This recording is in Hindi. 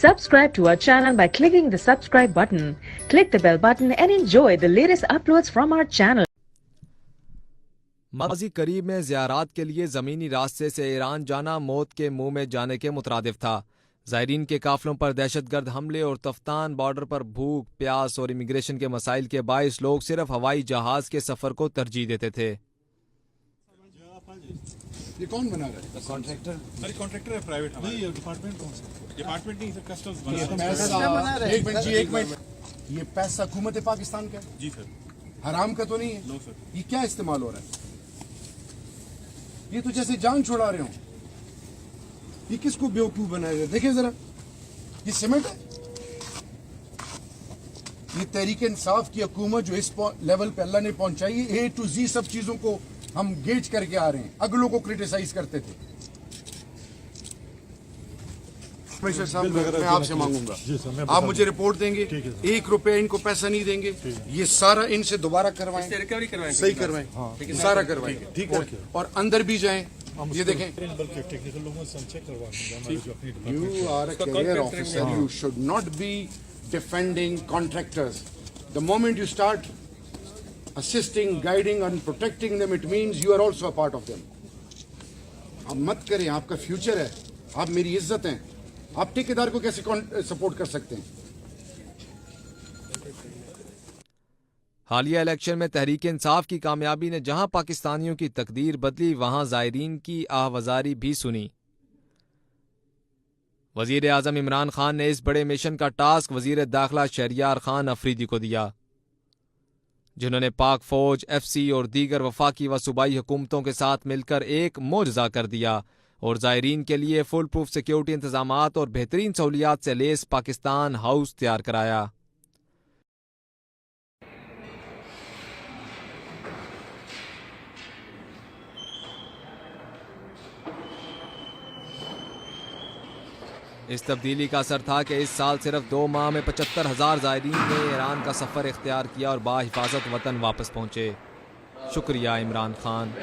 Subscribe to our channel by clicking the subscribe button. Click the bell button and enjoy the latest uploads from our channel. माजी करीब में ज़ियारात के लिए ज़मीनी रास्ते से ईरान जाना मौत के मुंह में जाने के मुतरादिफ था। ज़ायरीन के काफिलों पर दहशतगर्द हमले और तफ्तान बॉर्डर पर भूख प्यास और इमिग्रेशन के मसाइल के बायस लोग सिर्फ हवाई जहाज के सफ़र को तरजीह देते थे। ये कौन बना रहा है? कॉन्ट्रैक्टर। अरे कॉन्ट्रैक्टर है प्राइवेट हमारा। नहीं, डिपार्टमेंट कौन सा? डिपार्टमेंट नहीं सर, कस्टम्स बना रहा है। एक मिनट जी, एक मिनट। ये पैसा हुकूमत पाकिस्तान का है? जी सर। हराम का तो नहीं है? No sir. ये क्या इस्तेमाल हो रहा है? ये तो जैसे जान छुड़ा रहे हो। ये किसको बेवकूफ बनाया? देखिए जरा, ये सीमेंट है। ये तहरीक इंसाफ की हुकूमत जो इस लेवल पे अल्लाह ने पहुंचाई है, A to Z सब चीजों को हम गेज करके आ रहे हैं। अगलों को क्रिटिसाइज करते थे। कमिश्नर साहब, मैं आपसे मांगूंगा, आप मुझे रिपोर्ट देंगे। 1 रुपया इनको पैसा नहीं देंगे। ये सारा इनसे दोबारा करवाएं, रिकवरी करवाएं, सही करवाएं, सारा करवाएं, ठीक है। और अंदर भी जाएं। ये देखें, टेक्निकल लोगों से चेक करवाएंगे। You are a career officer, you should not be defending contractors. The moment you start assisting, guiding and protecting them, it means you are also a part of them. आप मत करें, आपका फ्यूचर है, आप मेरी इज्जत हैं। आप ठेकेदार को कैसे सपोर्ट कर सकते हैं? हालिया इलेक्शन में तहरीक इंसाफ की कामयाबी ने जहां पाकिस्तानियों की तकदीर बदली, वहां ज़ायरीन की आहवजारी भी सुनी। वजीर आजम इमरान खान ने इस बड़े मिशन का टास्क वजीर दाखिला शहरियार खान अफरीदी को दिया, जिन्होंने पाक फौज, FC और दीगर वफाकी व सूबाई हुकूमतों के साथ मिलकर एक मोजज़ा कर दिया और ज़ायरीन के लिए फुल प्रूफ सिक्योरिटी इंतजामात और बेहतरीन सहूलियात से लेस पाकिस्तान हाउस तैयार कराया। इस तब्दीली का असर था कि इस साल सिर्फ 2 माह में 75,000 ज़ायरीन ने ईरान का सफ़र इख्तियार किया और बाहिफाजत वतन वापस पहुँचे। शुक्रिया इमरान खान।